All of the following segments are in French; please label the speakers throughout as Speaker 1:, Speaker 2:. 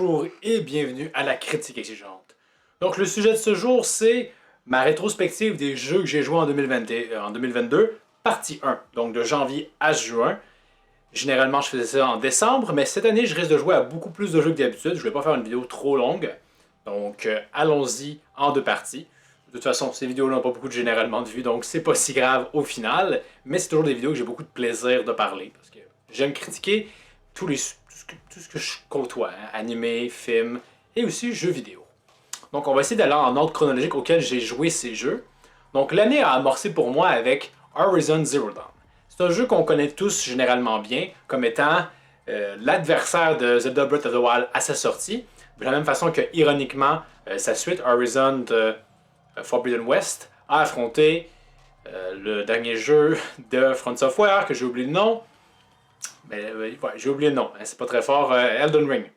Speaker 1: Bonjour et bienvenue à la critique exigeante. Donc le sujet de ce jour c'est ma rétrospective des jeux que j'ai joués en 2022, partie 1, donc de janvier à juin. Généralement je faisais ça en décembre, mais cette année je risque de jouer à beaucoup plus de jeux que d'habitude. Je ne vais pas faire une vidéo trop longue, donc allons-y en deux parties. De toute façon, ces vidéos-là n'ont pas beaucoup généralement de vues, donc c'est pas si grave au final, mais c'est toujours des vidéos que j'ai beaucoup de plaisir de parler, parce que j'aime critiquer tout ce que je côtoie, hein, animé, film et aussi jeux vidéo. Donc on va essayer d'aller en ordre chronologique auquel j'ai joué ces jeux. Donc l'année a amorcé pour moi avec Horizon Zero Dawn. C'est un jeu qu'on connaît tous généralement bien comme étant l'adversaire de Zelda Breath of the Wild à sa sortie, de la même façon que ironiquement sa suite Horizon Forbidden West a affronté le dernier jeu de From Software que j'ai oublié le nom. Mais ouais, j'ai oublié le nom, hein, c'est pas très fort, Elden Ring.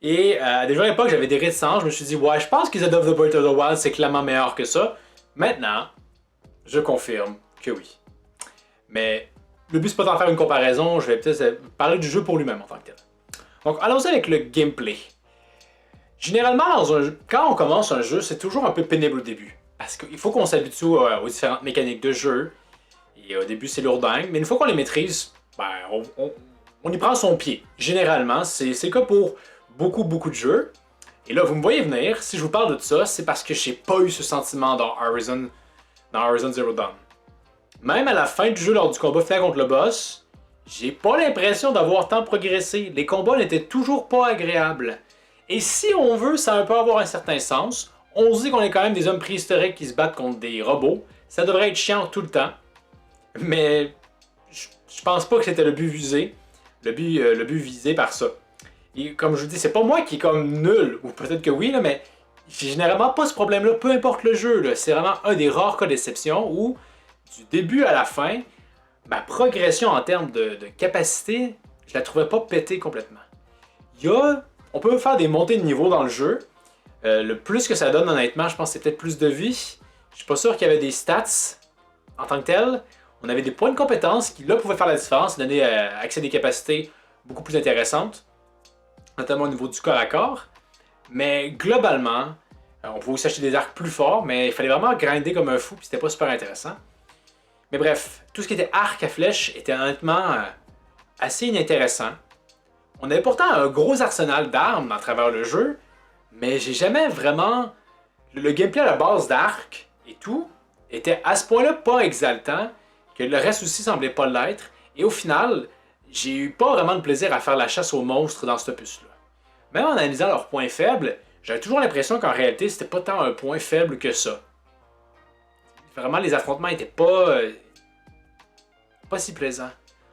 Speaker 1: Et déjà à l'époque, j'avais des réticences, je me suis dit, ouais, je pense que Zelda Breath of the Wild c'est clairement meilleur que ça. Maintenant, je confirme que oui. Mais le but c'est pas d'en faire une comparaison, je vais peut-être parler du jeu pour lui-même en tant que tel. Donc allons-y avec le gameplay. Généralement, quand on commence un jeu, c'est toujours un peu pénible au début. Parce qu'il faut qu'on s'habitue aux différentes mécaniques de jeu. Et au début, c'est lourdingue, mais une fois qu'on les maîtrise, ben, on y prend son pied. Généralement, c'est le cas pour beaucoup de jeux. Et là, vous me voyez venir, si je vous parle de ça, c'est parce que j'ai pas eu ce sentiment dans Horizon Zero Dawn. Même à la fin du jeu, lors du combat final contre le boss, j'ai pas l'impression d'avoir tant progressé. Les combats n'étaient toujours pas agréables. Et si on veut, ça peut avoir un certain sens. On se dit qu'on est quand même des hommes préhistoriques qui se battent contre des robots. Ça devrait être chiant tout le temps. Mais je pense pas que c'était le but visé. Le but visé par ça. Et comme je vous dis, c'est pas moi qui est comme nul, ou peut-être que oui, là, mais j'ai généralement pas ce problème-là, peu importe le jeu. C'est vraiment un des rares cas d'exception où, du début à la fin, ma progression en termes de capacité, je la trouvais pas pétée complètement. On peut faire des montées de niveau dans le jeu. Le plus que ça donne, honnêtement, je pense que c'est peut-être plus de vie. Je suis pas sûr qu'il y avait des stats en tant que tel. On avait des points de compétence qui, là, pouvaient faire la différence, donner accès à des capacités beaucoup plus intéressantes, notamment au niveau du corps à corps. Mais globalement, on pouvait aussi acheter des arcs plus forts, mais il fallait vraiment grinder comme un fou, puis c'était pas super intéressant. Mais bref, tout ce qui était arc à flèche était honnêtement assez inintéressant. On avait pourtant un gros arsenal d'armes à travers le jeu, mais j'ai jamais vraiment... Le gameplay à la base d'arc et tout était à ce point-là pas exaltant, que le reste aussi semblait pas l'être, et au final, j'ai eu pas vraiment de plaisir à faire la chasse aux monstres dans ce opus-là. Même en analysant leurs points faibles, j'avais toujours l'impression qu'en réalité, c'était pas tant un point faible que ça. Vraiment, les affrontements étaient pas si plaisants.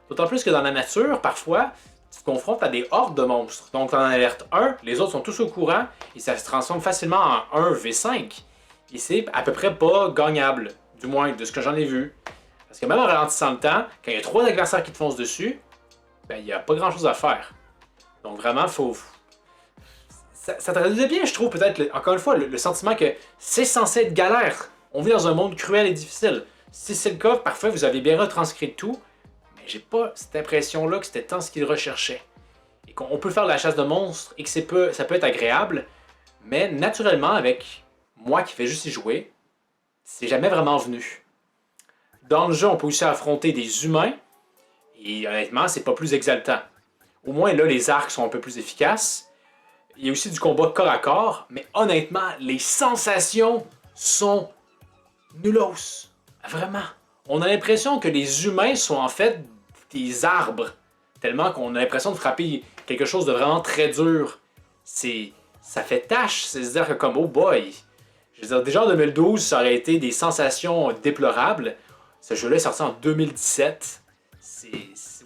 Speaker 1: D'autant plus que dans la nature, parfois, tu te confrontes à des hordes de monstres. Donc, t'en alertes un, les autres sont tous au courant, et ça se transforme facilement en 1v5. Et c'est à peu près pas gagnable, du moins de ce que j'en ai vu. Parce que même en ralentissant le temps, quand il y a 3 adversaires qui te foncent dessus, ben il n'y a pas grand chose à faire. Donc vraiment, ça traduisait bien, je trouve, peut-être, encore une fois, le sentiment que c'est censé être galère. On vit dans un monde cruel et difficile. Si c'est le cas, parfait, vous avez bien retranscrit tout, mais j'ai pas cette impression-là que c'était tant ce qu'il recherchait. Et qu'on peut faire de la chasse de monstres et que ça peut être agréable, mais naturellement, avec moi qui fais juste y jouer, c'est jamais vraiment venu. Dans le jeu, on peut aussi affronter des humains, et honnêtement, c'est pas plus exaltant. Au moins, là, les arcs sont un peu plus efficaces. Il y a aussi du combat corps à corps, mais honnêtement, les sensations sont nullos. Vraiment. On a l'impression que les humains sont en fait des arbres, tellement qu'on a l'impression de frapper quelque chose de vraiment très dur. Ça fait tâche, c'est se dire que comme, oh boy. Je veux dire, déjà en 2012, ça aurait été des sensations déplorables. Ce jeu-là est sorti en 2017.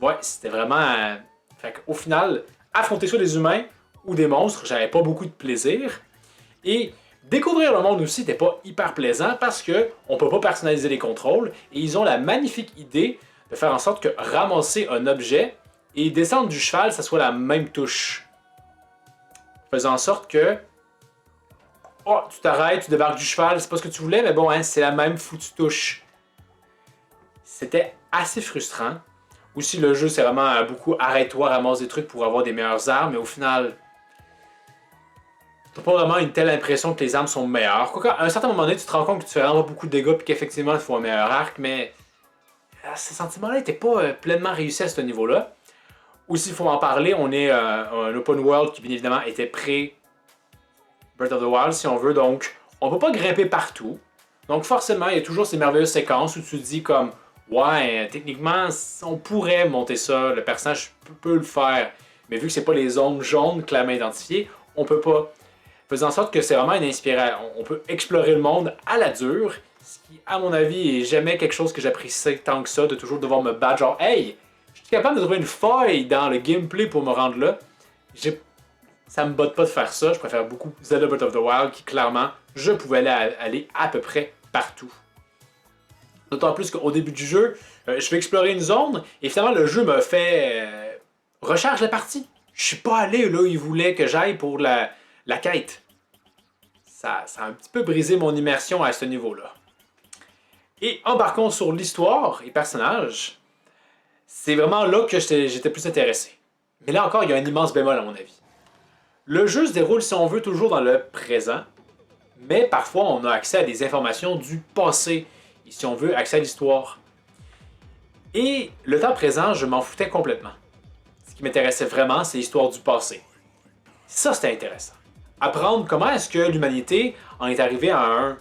Speaker 1: Ouais, c'était vraiment... Fait qu'au final, affronter soit des humains ou des monstres, j'avais pas beaucoup de plaisir. Et découvrir le monde aussi n'était pas hyper plaisant parce que on peut pas personnaliser les contrôles et ils ont la magnifique idée de faire en sorte que ramasser un objet et descendre du cheval, ça soit la même touche. Faisant en sorte que oh, tu t'arrêtes, tu débarques du cheval, c'est pas ce que tu voulais, mais bon, hein, c'est la même foutue touche. C'était assez frustrant. Aussi, le jeu, c'est vraiment beaucoup arrête-toi, ramasse des trucs pour avoir des meilleures armes, mais au final, t'as pas vraiment une telle impression que les armes sont meilleures. Quoique, à un certain moment donné, tu te rends compte que tu fais vraiment beaucoup de dégâts et qu'effectivement, il faut un meilleur arc, mais ce sentiment-là n'était pas pleinement réussi à ce niveau-là. Aussi, il faut en parler, on est un open world qui, bien évidemment, était pré Breath of the Wild, si on veut, donc on peut pas grimper partout. Donc forcément, il y a toujours ces merveilleuses séquences où tu te dis comme ouais, techniquement, on pourrait monter ça, le personnage peut le faire, mais vu que c'est pas les zones jaunes clairement identifiées, on peut pas. Faisant en sorte que c'est vraiment une inspiration. On peut explorer le monde à la dure, ce qui, à mon avis, est jamais quelque chose que j'apprécie tant que ça, de toujours devoir me battre, genre hey, je suis capable de trouver une faille dans le gameplay pour me rendre là. Ça me botte pas de faire ça, je préfère beaucoup Zelda Breath of the Wild qui clairement, je pouvais aller à peu près partout. D'autant plus qu'au début du jeu, je vais explorer une zone et finalement le jeu me fait recharge la partie. Je suis pas allé là où il voulait que j'aille pour la quête. Ça a un petit peu brisé mon immersion à ce niveau-là. Et embarquons sur l'histoire et personnages. C'est vraiment là que j'étais plus intéressé. Mais là encore, il y a un immense bémol à mon avis. Le jeu se déroule, si on veut, toujours dans le présent, mais parfois on a accès à des informations du passé, et si on veut, accès à l'histoire. Et le temps présent, je m'en foutais complètement. Ce qui m'intéressait vraiment, c'est l'histoire du passé. Ça, c'était intéressant. Apprendre comment est-ce que l'humanité en est arrivée à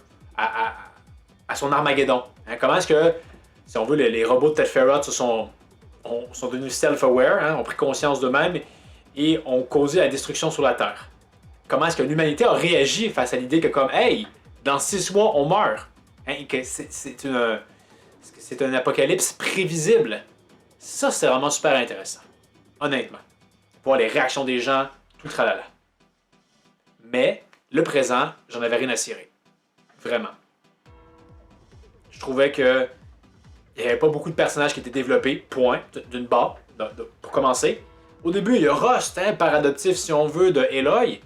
Speaker 1: son Armageddon. Hein, comment est-ce que, si on veut, les robots de Teferi sont devenus self-aware, hein, ont pris conscience d'eux-mêmes et ont causé la destruction sur la Terre. Comment est-ce que l'humanité a réagi face à l'idée que comme, hey, dans 6 mois, on meurt. Hein, que c'est un apocalypse prévisible. Ça, c'est vraiment super intéressant. Honnêtement. Voir les réactions des gens, tout le tralala. Mais, le présent, j'en avais rien à cirer. Vraiment. Je trouvais que il n'y avait pas beaucoup de personnages qui étaient développés, point, d'une part, pour commencer. Au début, il y a Rust, hein, par adoptif, si on veut, de Aloy.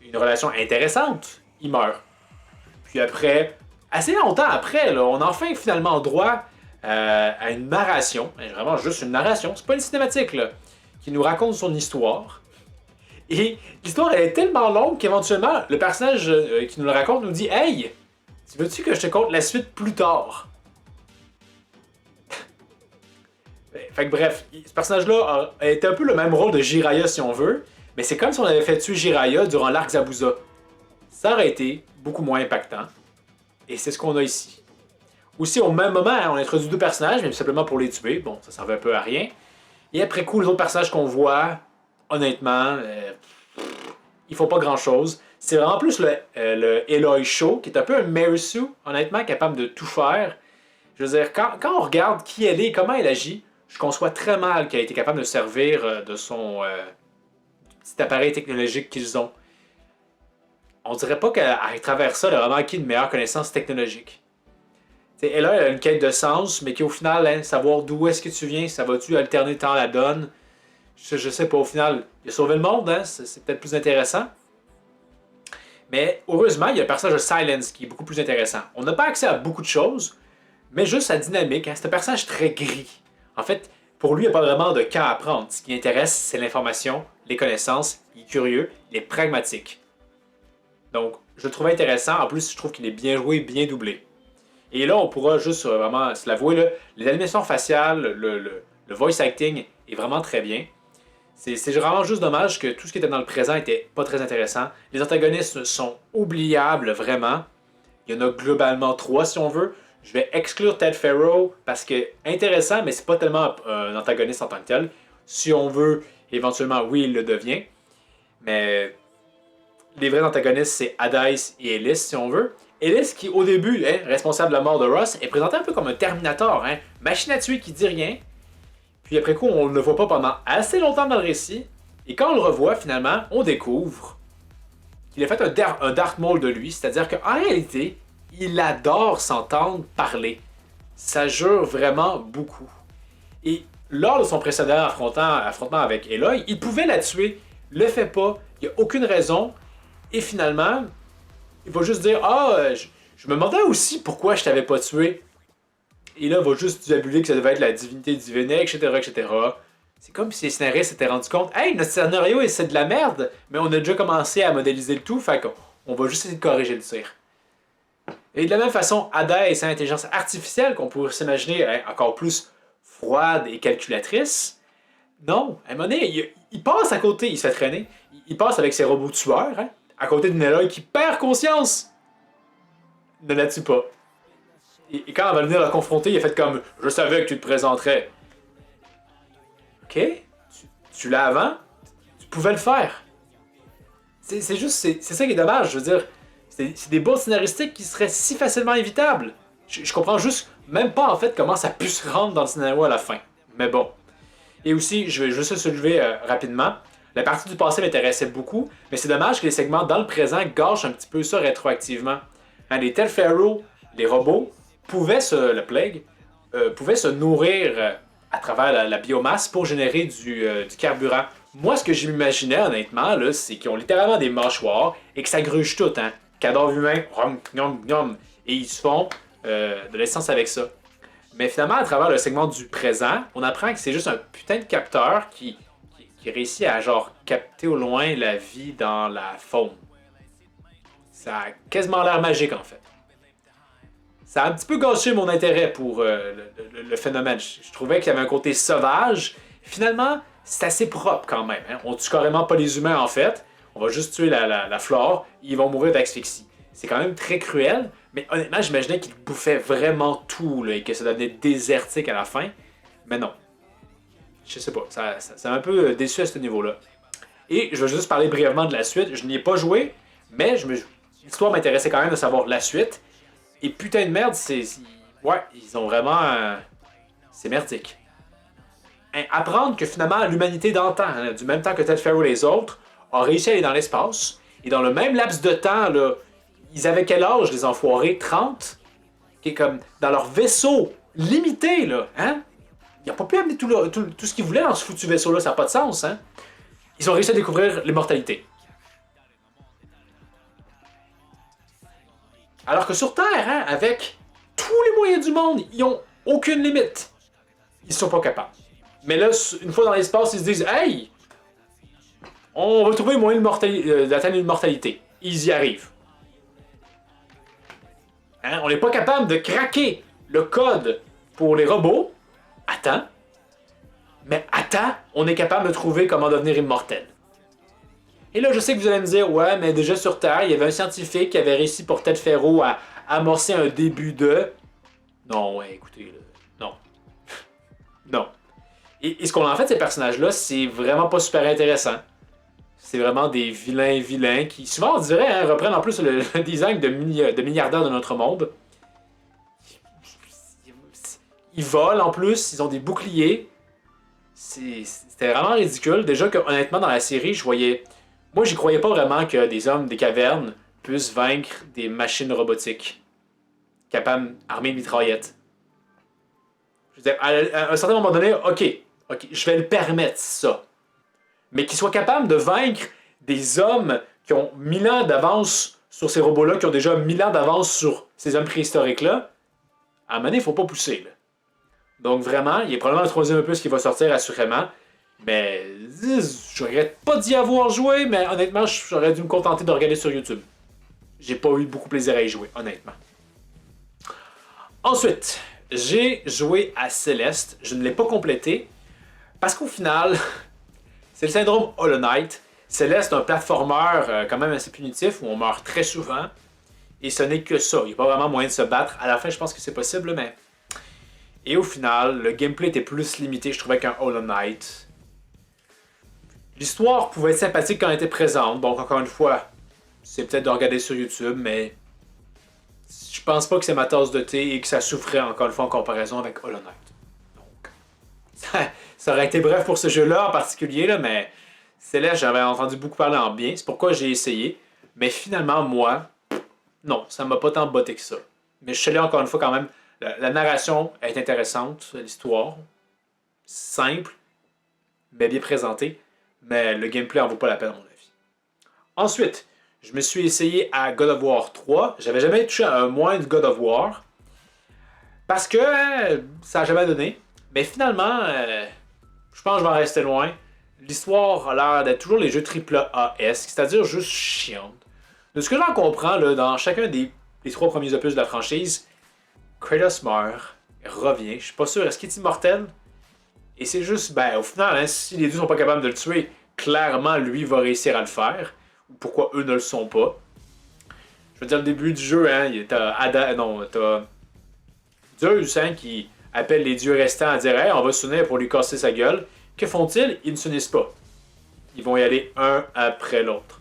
Speaker 1: Une relation intéressante. Il meurt. Puis après, assez longtemps après, là, on a enfin finalement droit à une narration. Vraiment juste une narration. C'est pas une cinématique, là. Qui nous raconte son histoire. Et l'histoire, elle est tellement longue qu'éventuellement, le personnage qui nous le raconte nous dit « Hey, tu veux-tu que je te conte la suite plus tard? » Fait que bref, ce personnage-là a été un peu le même rôle de Jiraiya si on veut, mais c'est comme si on avait fait tuer Jiraiya durant l'arc Zabuza. Ça aurait été beaucoup moins impactant, et c'est ce qu'on a ici. Aussi, au même moment, on introduit 2 personnages, mais simplement pour les tuer, bon, ça servait un peu à rien. Et après coup, les autres personnages qu'on voit, honnêtement, ils font pas grand-chose. C'est vraiment plus le Aloy Show, qui est un peu un Marisu, honnêtement, capable de tout faire. Je veux dire, quand on regarde qui elle est, comment elle agit, je conçois très mal qu'elle ait été capable de servir de son petit appareil technologique qu'ils ont. On dirait pas qu'à travers ça, elle a vraiment acquis une meilleure connaissance technologique. T'sais, elle a une quête de sens, mais qui au final, hein, savoir d'où est-ce que tu viens, ça va-tu alterner tant la donne? Je sais pas, au final, il a sauvé le monde, hein, c'est peut-être plus intéressant. Mais heureusement, il y a le personnage de Silence qui est beaucoup plus intéressant. On n'a pas accès à beaucoup de choses, mais juste sa dynamique, hein, c'est un personnage très gris. En fait, pour lui, il n'y a pas vraiment de cas à prendre. Ce qui l'intéresse, c'est l'information, les connaissances, il est curieux, il est pragmatique. Donc, je le trouve intéressant. En plus, je trouve qu'il est bien joué, bien doublé. Et là, on pourra juste vraiment se l'avouer, là, les animations faciales, le voice acting est vraiment très bien. C'est vraiment juste dommage que tout ce qui était dans le présent était pas très intéressant. Les antagonistes sont oubliables, vraiment. Il y en a globalement 3 si on veut. Je vais exclure Ted Faro parce que intéressant, mais c'est pas tellement un antagoniste en tant que tel. Si on veut, éventuellement, oui, il le devient. Mais les vrais antagonistes, c'est Adais et Ellis, si on veut. Ellis, qui au début est responsable de la mort de Ross, est présenté un peu comme un Terminator, hein? Machine à tuer qui dit rien. Puis après coup, on ne le voit pas pendant assez longtemps dans le récit. Et quand on le revoit, finalement, on découvre qu'il a fait un Darth Maul de lui. C'est-à-dire qu'en réalité, il adore s'entendre parler. Ça jure vraiment beaucoup. Et lors de son précédent affrontement avec Aloy, il pouvait la tuer. Le fait pas. Il n'y a aucune raison. Et finalement, il va juste dire « Ah, je me demandais aussi pourquoi je t'avais pas tué. » Et là, va juste diabuler que ça devait être la divinité divine, etc., etc. C'est comme si les scénaristes s'étaient rendus compte, hey, notre scénario, c'est de la merde, mais on a déjà commencé à modéliser le tout, fait qu'on va juste essayer de corriger le tir. Et de la même façon, Ada et sa intelligence artificielle, qu'on pourrait s'imaginer encore plus froide et calculatrice, non, à un moment donné, il passe à côté, il se fait traîner, il passe avec ses robots tueurs, hein, à côté d'une Aloy qui perd conscience. Ne la tue pas. Et quand elle va venir la confronter, il a fait comme je savais que tu te présenterais. Ok, tu l'as avant, tu pouvais le faire. C'est juste, c'est ça qui est dommage, je veux dire. C'est des bouts scénaristiques qui seraient si facilement évitables. Je comprends juste même pas en fait comment ça pu se rendre dans le scénario à la fin. Mais bon. Et aussi, je vais juste soulever rapidement. La partie du passé m'intéressait beaucoup, mais c'est dommage que les segments dans le présent gâchent un petit peu ça rétroactivement. Hein, les Telferro, les robots, le Plague, pouvaient se nourrir à travers la biomasse pour générer du carburant. Moi, ce que j'imaginais honnêtement, là, c'est qu'ils ont littéralement des mâchoires et que ça gruge tout, hein. Cadavre humain, et ils se font de l'essence avec ça. Mais finalement, à travers le segment du présent, on apprend que c'est juste un putain de capteur qui réussit à genre capter au loin la vie dans la faune. Ça a quasiment l'air magique en fait. Ça a un petit peu gâché mon intérêt pour le phénomène. Je trouvais qu'il y avait un côté sauvage. Finalement, c'est assez propre quand même. Hein. On tue carrément pas les humains en fait. On va juste tuer la flore. Ils vont mourir d'asphyxie. C'est quand même très cruel. Mais honnêtement, j'imaginais qu'ils bouffaient vraiment tout là, et que ça devenait désertique à la fin. Mais non. Je sais pas. Ça m'a un peu déçu à ce niveau-là. Et je vais juste parler brièvement de la suite. Je n'y ai pas joué, mais l'histoire m'intéressait quand même de savoir la suite. Et putain de merde, ouais, ils ont vraiment... c'est merdique. Hein, apprendre que finalement, l'humanité d'antan, hein, du même temps que Telferro et les autres, a réussi à aller dans l'espace. Et dans le même laps de temps, là, ils avaient quel âge, les enfoirés? 30? Qui est comme dans leur vaisseau limité, là, hein? Ils n'ont pas pu amener tout ce qu'ils voulaient dans ce foutu vaisseau-là, ça n'a pas de sens, hein? Ils ont réussi à découvrir l'immortalité. Alors que sur Terre, hein, avec tous les moyens du monde, ils n'ont aucune limite. Ils sont pas capables. Mais là, une fois dans l'espace, ils se disent « Hey! On va trouver le moyen d'atteindre l'immortalité. » Ils y arrivent. Hein? On n'est pas capable de craquer le code pour les robots. Attends. Mais attends, on est capable de trouver comment devenir immortel. Et là, je sais que vous allez me dire, ouais, mais déjà sur Terre, il y avait un scientifique qui avait réussi pour Telferro à amorcer un début de... Non, ouais, écoutez, non. Non. Et ce qu'on a en fait, ces personnages-là, c'est vraiment pas super intéressant. C'est vraiment des vilains qui, souvent, on dirait, hein, reprennent en plus le design de milliardaires de notre monde. Ils volent en plus, ils ont des boucliers. C'était vraiment ridicule. Déjà que, honnêtement, dans la série, je voyais... Moi, j'y croyais pas vraiment que des hommes des cavernes puissent vaincre des machines robotiques capables d'armer une mitraillette. Je veux dire, à un certain moment donné, ok, je vais le permettre, ça. Mais qu'ils soient capables de vaincre des hommes qui ont 1000 ans d'avance sur ces robots-là, qui ont déjà 1000 ans d'avance sur ces hommes préhistoriques-là, à un moment donné, il faut pas pousser, là. Donc vraiment, il y a probablement un troisième opus qui va sortir assurément. Mais je regrette pas d'y avoir joué, mais honnêtement, j'aurais dû me contenter de regarder sur YouTube. J'ai pas eu beaucoup de plaisir à y jouer, honnêtement. Ensuite, j'ai joué à Céleste. Je ne l'ai pas complété parce qu'au final, c'est le syndrome Hollow Knight. Céleste est un platformer quand même assez punitif où on meurt très souvent. Et ce n'est que ça. Il n'y a pas vraiment moyen de se battre. À la fin, je pense que c'est possible, mais... Et au final, le gameplay était plus limité, je trouvais, qu'un Hollow Knight. L'histoire pouvait être sympathique quand elle était présente, donc encore une fois, c'est peut-être de regarder sur YouTube, mais je pense pas que c'est ma tasse de thé et que ça souffrait encore une fois en comparaison avec Hollow Knight. Donc, ça aurait été bref pour ce jeu-là en particulier, là, mais Céleste, j'avais entendu beaucoup parler en bien, c'est pourquoi j'ai essayé, mais finalement, moi, non, ça m'a pas tant botté que ça. Mais je suis allé encore une fois quand même. La narration est intéressante, l'histoire, simple, mais bien présentée, mais le gameplay en vaut pas la peine à mon avis. Ensuite, je me suis essayé à God of War 3. J'avais jamais touché à un moindre God of War. Parce que ça n'a jamais donné. Mais finalement, je pense que je vais en rester loin. L'histoire a l'air d'être toujours les jeux AAA-esque, c'est-à-dire juste chiante. De ce que j'en comprends, là, dans chacun des 3 premiers opus de la franchise, Kratos meurt, revient, je suis pas sûr, est-ce qu'il est immortel? Et c'est juste, au final, hein, si les deux sont pas capables de le tuer, clairement, lui va réussir à le faire. Ou pourquoi eux ne le sont pas. Je veux dire, le début du jeu, hein, t'as Zeus, hein, qui appelle les dieux restants à dire « Hey, on va s'unir pour lui casser sa gueule ». Que font-ils? Ils ne s'unissent pas. Ils vont y aller un après l'autre.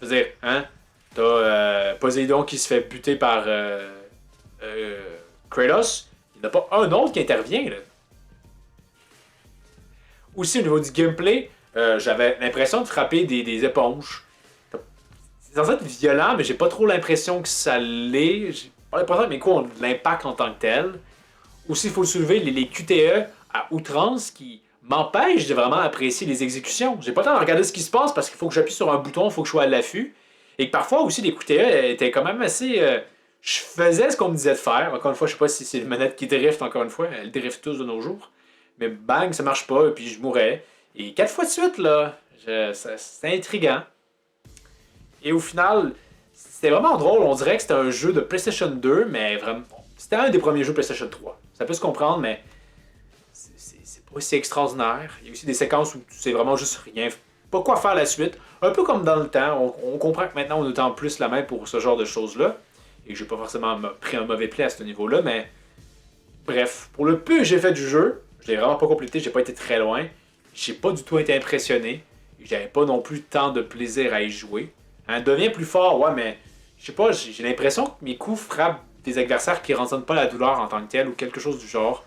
Speaker 1: Je veux dire, hein, t'as Poséidon qui se fait buter par Kratos. Il n'y en a pas un autre qui intervient, là. Aussi, au niveau du gameplay, j'avais l'impression de frapper des éponges. C'est censé être violent, mais j'ai pas trop l'impression que ça l'est. J'ai pas l'impression que mes coups ont de l'impact en tant que tel. Aussi, il faut soulever les QTE à outrance qui m'empêchent de vraiment apprécier les exécutions. J'ai pas le temps de regarder ce qui se passe parce qu'il faut que j'appuie sur un bouton, il faut que je sois à l'affût. Et que parfois aussi, les QTE étaient quand même assez. Je faisais ce qu'on me disait de faire. Encore une fois, je sais pas si c'est une manette qui drift, encore une fois. Elle drift tous de nos jours. Mais bang, ça marche pas, et puis je mourrais. Et 4 fois de suite, là, c'est intriguant. Et au final, c'était vraiment drôle. On dirait que c'était un jeu de PlayStation 2, mais vraiment. C'était un des premiers jeux PlayStation 3. Ça peut se comprendre, mais c'est pas aussi extraordinaire. Il y a aussi des séquences où tu sais vraiment juste rien. Pas quoi faire la suite. Un peu comme dans le temps. On comprend que maintenant on a tant plus la main pour ce genre de choses-là. Et que j'ai pas forcément pris un mauvais pli à ce niveau-là, mais. Bref, pour le peu que j'ai fait du jeu, je l'ai vraiment pas complété, j'ai pas été très loin. J'ai pas du tout été impressionné. J'avais pas non plus tant de plaisir à y jouer. Hein, devient plus fort, ouais, mais je sais pas, j'ai l'impression que mes coups frappent des adversaires qui ressentent pas la douleur en tant que tel ou quelque chose du genre.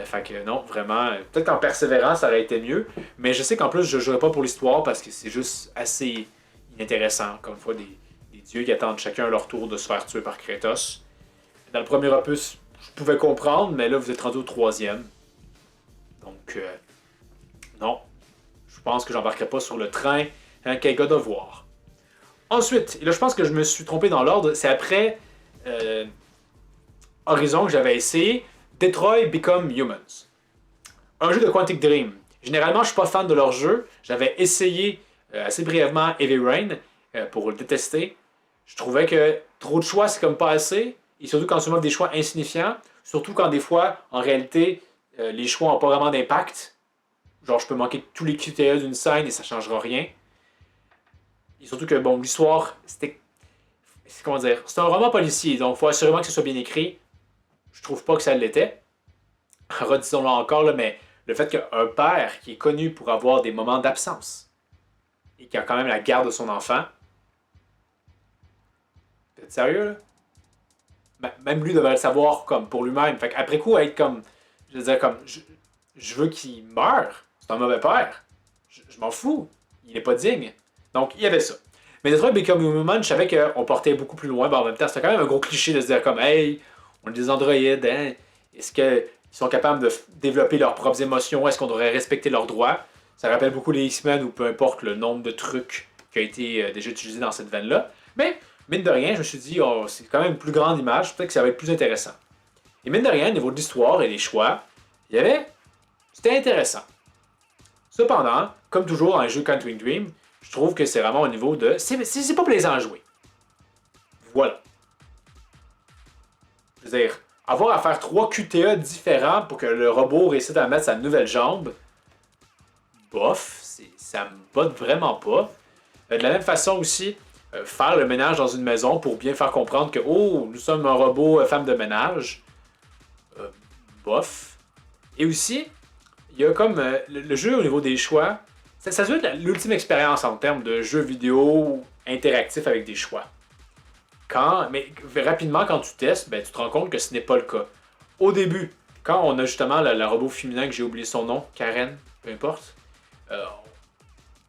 Speaker 1: Fait que non, vraiment, peut-être qu'en persévérant, ça aurait été mieux. Mais je sais qu'en plus, je jouerai pas pour l'histoire parce que c'est juste assez inintéressant. Encore une fois, des dieux qui attendent chacun leur tour de se faire tuer par Kratos. Dans le premier opus, je pouvais comprendre, mais là, vous êtes rendu au 3e. Donc, non. Je pense que j'embarquerai pas sur le train qu'un God of War. Ensuite, et là, je pense que je me suis trompé dans l'ordre, c'est après Horizon que j'avais essayé Detroit Become Humans. Un jeu de Quantic Dream. Généralement, je suis pas fan de leur jeu. J'avais essayé assez brièvement Heavy Rain pour le détester. Je trouvais que trop de choix, c'est comme pas assez. Et surtout quand tu m'offres des choix insignifiants. Surtout quand des fois, en réalité, les choix n'ont pas vraiment d'impact. Genre, je peux manquer tous les QTE d'une scène et ça changera rien. Et surtout que, bon, l'histoire, c'était. Comment dire? C'est un roman policier, donc il faut assurément que ce soit bien écrit. Je trouve pas que ça l'était. Redisons-le encore, là, mais le fait qu'un père qui est connu pour avoir des moments d'absence et qui a quand même la garde de son enfant. T'es sérieux, là? Même lui devait le savoir comme pour lui-même. Fait qu'après coup, être comme. Je veux dire, comme. Je veux qu'il meure. C'est un mauvais père. Je m'en fous. Il est pas digne. Donc, il y avait ça. Mais Detroit Become Human, je savais qu'on portait beaucoup plus loin. En même temps, c'était quand même un gros cliché de se dire comme hey, on est des androïdes, hein? Est-ce qu'ils sont capables de développer leurs propres émotions? Est-ce qu'on devrait respecter leurs droits? Ça rappelle beaucoup les X-Men ou peu importe le nombre de trucs qui a été déjà utilisé dans cette veine-là. Mais, mine de rien, je me suis dit, oh, c'est quand même une plus grande image, peut-être que ça va être plus intéressant. Et mine de rien, au niveau de l'histoire et des choix, c'était intéressant. Cependant, comme toujours dans les jeux Quantic Dream, je trouve que c'est vraiment au niveau de. C'est pas plaisant à jouer. Voilà. Je veux dire, avoir à faire 3 QTE différents pour que le robot réussisse à mettre sa nouvelle jambe, bof, ça me botte vraiment pas. De la même façon aussi, faire le ménage dans une maison pour bien faire comprendre que, oh, nous sommes un robot femme de ménage, bof. Et aussi, il y a comme le jeu au niveau des choix, ça doit être l'ultime expérience en termes de jeu vidéo interactif avec des choix. Mais rapidement, quand tu testes, tu te rends compte que ce n'est pas le cas. Au début, quand on a justement le robot féminin que j'ai oublié son nom, Karen, peu importe,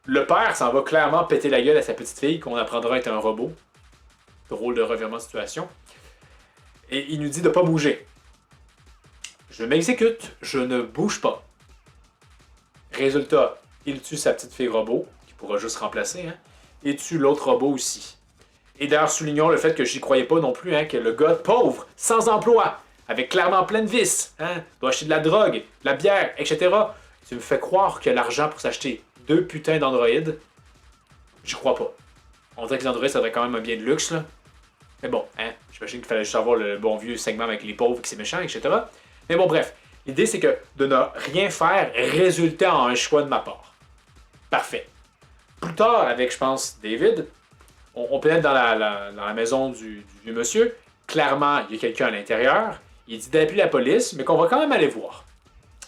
Speaker 1: le père s'en va clairement péter la gueule à sa petite fille qu'on apprendra à être un robot. Drôle de revirement de situation. Et il nous dit de ne pas bouger. Je m'exécute, je ne bouge pas. Résultat, il tue sa petite fille robot, qui pourra juste remplacer, hein, et tue l'autre robot aussi. Et d'ailleurs, soulignons le fait que j'y croyais pas non plus, hein, que le gars pauvre, sans emploi, avec clairement plein de vices. Hein? Tu dois acheter de la drogue, de la bière, etc. Tu me fais croire que l'argent pour s'acheter 2 putains d'androïdes, j'y crois pas. On dirait que les androïdes, ça devrait quand même un bien de luxe, là. Mais bon, hein, j'imagine qu'il fallait juste avoir le bon vieux segment avec les pauvres qui c'est méchant, etc. Mais bon, bref, l'idée c'est que de ne rien faire résultait en un choix de ma part. Parfait. Plus tard, avec, je pense, David, on pénètre dans la maison du vieux monsieur. Clairement, il y a quelqu'un à l'intérieur. Il dit d'appeler la police, mais qu'on va quand même aller voir.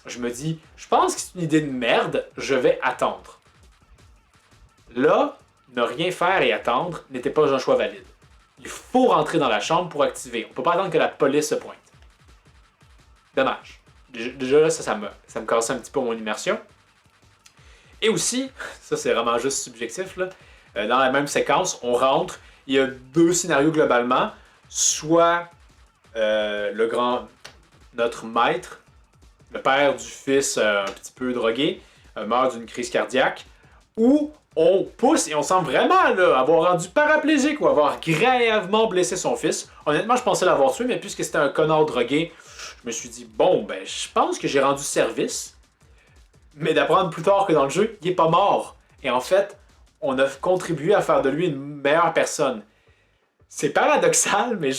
Speaker 1: Je me dis, je pense que c'est une idée de merde, je vais attendre. Là, ne rien faire et attendre n'était pas un choix valide. Il faut rentrer dans la chambre pour activer. On ne peut pas attendre que la police se pointe. Dommage. Déjà là, ça me cassait un petit peu mon immersion. Et aussi, ça c'est vraiment juste subjectif, là, dans la même séquence, on rentre, il y a 2 scénarios globalement. Soit notre maître, le père du fils un petit peu drogué, meurt d'une crise cardiaque, ou on pousse et on semble vraiment là, avoir rendu paraplégique ou avoir grièvement blessé son fils. Honnêtement, je pensais l'avoir tué, mais puisque c'était un connard drogué, je me suis dit, bon, ben, je pense que j'ai rendu service. Mais d'apprendre plus tard que dans le jeu, il est pas mort. Et en fait, on a contribué à faire de lui une meilleure personne. C'est paradoxal, mais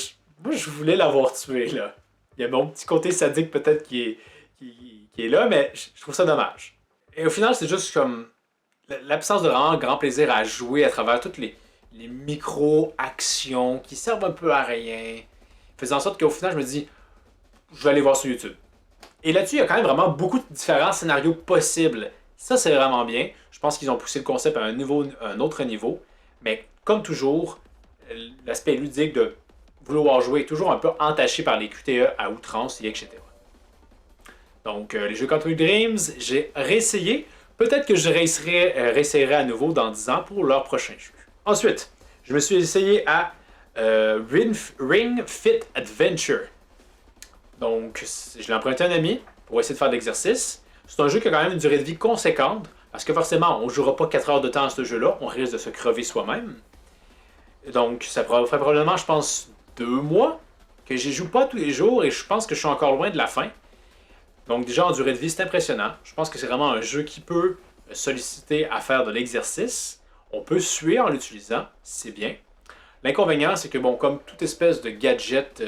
Speaker 1: moi, je voulais l'avoir tué, là. Il y a mon petit côté sadique, peut-être, qui est là, mais je trouve ça dommage. Et au final, c'est juste comme l'absence de vraiment grand plaisir à jouer à travers toutes les micro-actions qui servent un peu à rien, faisant en sorte qu'au final, je me dis, je vais aller voir sur YouTube. Et là-dessus, il y a quand même vraiment beaucoup de différents scénarios possibles. Ça, c'est vraiment bien. Je pense qu'ils ont poussé le concept à un autre niveau. Mais comme toujours, l'aspect ludique de vouloir jouer est toujours un peu entaché par les QTE à outrance, et etc. Donc, les jeux Quantum Dreams, j'ai réessayé. Peut-être que je réessayerai à nouveau dans 10 ans pour leur prochain jeu. Ensuite, je me suis essayé à Ring Fit Adventure. Donc, je l'ai emprunté à un ami pour essayer de faire de l'exercice. C'est un jeu qui a quand même une durée de vie conséquente, parce que forcément, on ne jouera pas 4 heures de temps à ce jeu-là, on risque de se crever soi-même. Donc, ça ferait probablement, je pense, 2 mois que j'y joue pas tous les jours et je pense que je suis encore loin de la fin. Donc, déjà en durée de vie, c'est impressionnant. Je pense que c'est vraiment un jeu qui peut solliciter à faire de l'exercice. On peut suer en l'utilisant, c'est bien. L'inconvénient, c'est que, bon, comme toute espèce de gadget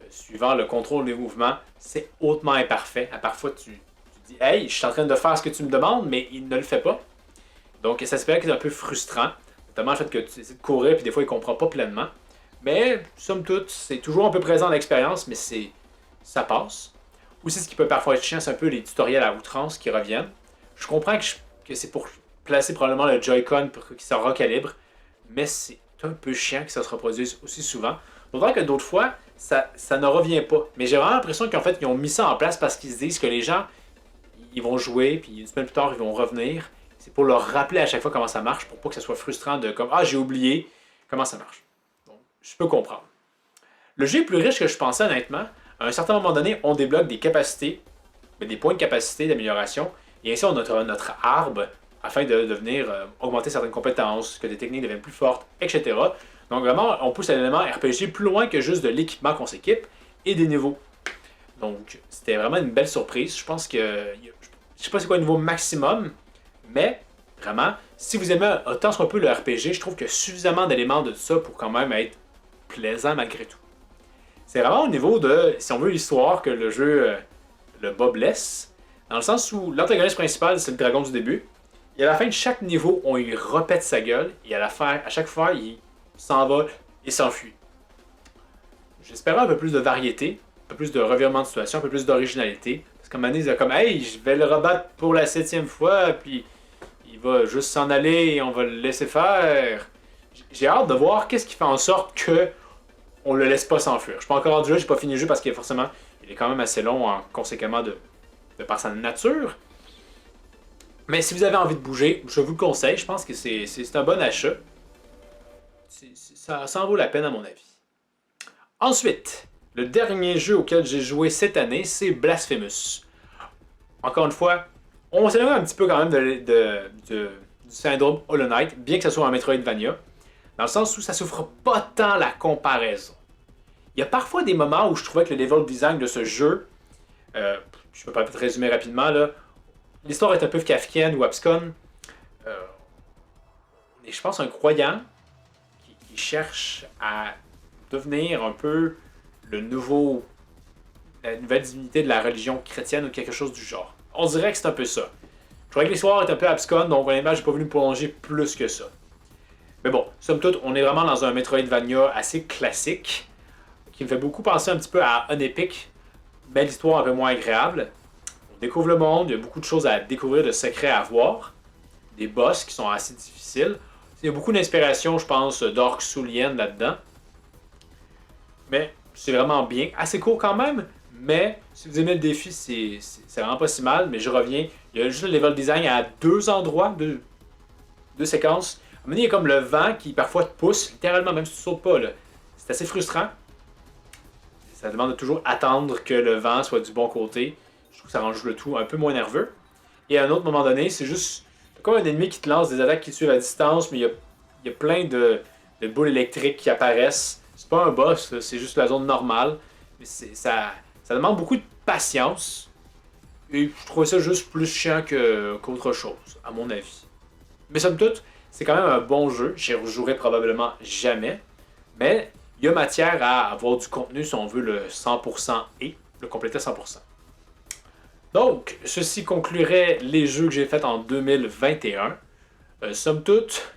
Speaker 1: suivant le contrôle des mouvements, c'est hautement imparfait. Parfois, tu dis « Hey, je suis en train de faire ce que tu me demandes, mais il ne le fait pas. » Donc, ça s'appelle que c'est un peu frustrant. Notamment le fait que tu essaies de courir, puis des fois, il ne comprend pas pleinement. Mais, somme toute, c'est toujours un peu présent dans l'expérience, mais ça passe. Aussi, ce qui peut parfois être chiant, c'est un peu les tutoriels à outrance qui reviennent. Je comprends que c'est pour placer probablement le Joy-Con pour qu'il se recalibre, mais c'est un peu chiant que ça se reproduise aussi souvent. D'autant que d'autres fois, ça ne revient pas. Mais j'ai vraiment l'impression qu'en fait, ils ont mis ça en place parce qu'ils se disent que les gens, ils vont jouer, puis une semaine plus tard, ils vont revenir. C'est pour leur rappeler à chaque fois comment ça marche, pour pas que ça soit frustrant de comme « Ah, j'ai oublié comment ça marche. » Donc, je peux comprendre. Le jeu est plus riche que je pensais, honnêtement. À un certain moment donné, on débloque des capacités, des points de capacité d'amélioration, et ainsi on a notre arbre afin de venir augmenter certaines compétences, que des techniques deviennent plus fortes, etc. Donc vraiment, on pousse l'élément RPG plus loin que juste de l'équipement qu'on s'équipe et des niveaux. Donc c'était vraiment une belle surprise. Je pense que, je sais pas c'est quoi le niveau maximum, mais vraiment, si vous aimez autant soit peu le RPG, je trouve qu'il y a suffisamment d'éléments de ça pour quand même être plaisant malgré tout. C'est vraiment au niveau de, si on veut, l'histoire que le jeu le bas blesse, dans le sens où l'antagoniste principal, c'est le dragon du début, et à la fin de chaque niveau, on lui répète sa gueule, et à chaque fois, il s'en va et s'enfuit. J'espérais un peu plus de variété, un peu plus de revirement de situation, un peu plus d'originalité, parce qu'à un moment donné, ils comme « Hey, je vais le rebattre pour la 7e fois, puis il va juste s'en aller et on va le laisser faire. » J'ai hâte de voir qu'est-ce qui fait en sorte que on le laisse pas s'enfuir. Je suis pas encore rendu là, j'ai pas fini le jeu parce qu'il forcément, il est quand même assez long, conséquemment de par sa nature. Mais si vous avez envie de bouger, je vous le conseille, je pense que c'est un bon achat. Ça en vaut la peine à mon avis. Ensuite, le dernier jeu auquel j'ai joué cette année, c'est Blasphemous. Encore une fois, on s'éloigne un petit peu quand même du syndrome Hollow Knight, bien que ce soit un Metroidvania. Dans le sens où ça souffre pas tant la comparaison. Il y a parfois des moments où je trouvais que le level design de ce jeu, je peux peut-être résumer rapidement, là, l'histoire est un peu kafkienne ou absconne. Et je pense un croyant qui cherche à devenir un peu la nouvelle divinité de la religion chrétienne ou quelque chose du genre. On dirait que c'est un peu ça. Je trouvais que l'histoire est un peu absconne, donc honnêtement, j'ai pas voulu me prolonger plus que ça. Mais bon, somme toute, on est vraiment dans un Metroidvania assez classique, qui me fait beaucoup penser un petit peu à Unepic, mais l'histoire un peu moins agréable. On découvre le monde, il y a beaucoup de choses à découvrir, de secrets à voir, des boss qui sont assez difficiles. Il y a beaucoup d'inspiration, je pense, d'Orc Soulienne là-dedans. Mais c'est vraiment bien. Assez court quand même, mais si vous aimez le défi, c'est vraiment pas si mal. Mais je reviens, il y a juste le level design à deux endroits, deux séquences. À un moment donné, il y a comme le vent qui parfois te pousse, littéralement, même si tu sautes pas. C'est assez frustrant. Ça demande de toujours attendre que le vent soit du bon côté. Je trouve que ça rend le tout un peu moins nerveux. Et à un autre moment donné, c'est juste comme un ennemi qui te lance des attaques qui te suivent à distance, mais il y a plein de boules électriques qui apparaissent. C'est pas un boss, là, c'est juste la zone normale. Mais ça demande beaucoup de patience. Et je trouvais ça juste plus chiant qu'autre chose, à mon avis. Mais somme toute, c'est quand même un bon jeu. J'y rejouerai probablement jamais. Mais il y a matière à avoir du contenu si on veut le 100% et le compléter à 100%. Donc, ceci conclurait les jeux que j'ai faits en 2021. Somme toute,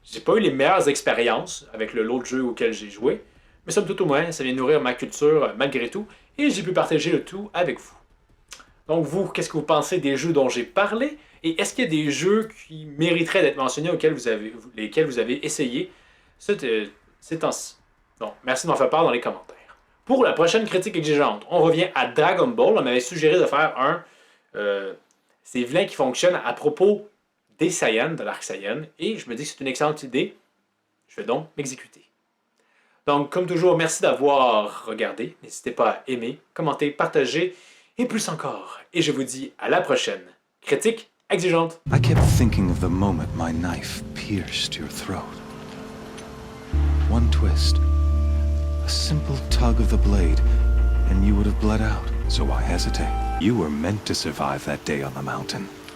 Speaker 1: j'ai pas eu les meilleures expériences avec l'autre jeu auquel j'ai joué, mais somme toute au moins, ça vient nourrir ma culture malgré tout, et j'ai pu partager le tout avec vous. Donc vous, qu'est-ce que vous pensez des jeux dont j'ai parlé, et est-ce qu'il y a des jeux qui mériteraient d'être mentionnés lesquels vous avez essayé ces temps-ci? Donc, merci de m'en faire part dans les commentaires. Pour la prochaine critique exigeante, on revient à Dragon Ball. On m'avait suggéré de faire ces vilains qui fonctionnent à propos des Saiyans, de l'arc Saiyan, et je me dis que c'est une excellente idée. Je vais donc m'exécuter. Donc, comme toujours, merci d'avoir regardé. N'hésitez pas à aimer, commenter, partager, et plus encore. Et je vous dis à la prochaine. Critique exigeante.
Speaker 2: I kept thinking of the moment my knife pierced your throat. One twist. A simple tug of the blade, and you would have bled out. So why hesitate? You were meant to survive that day on the mountain.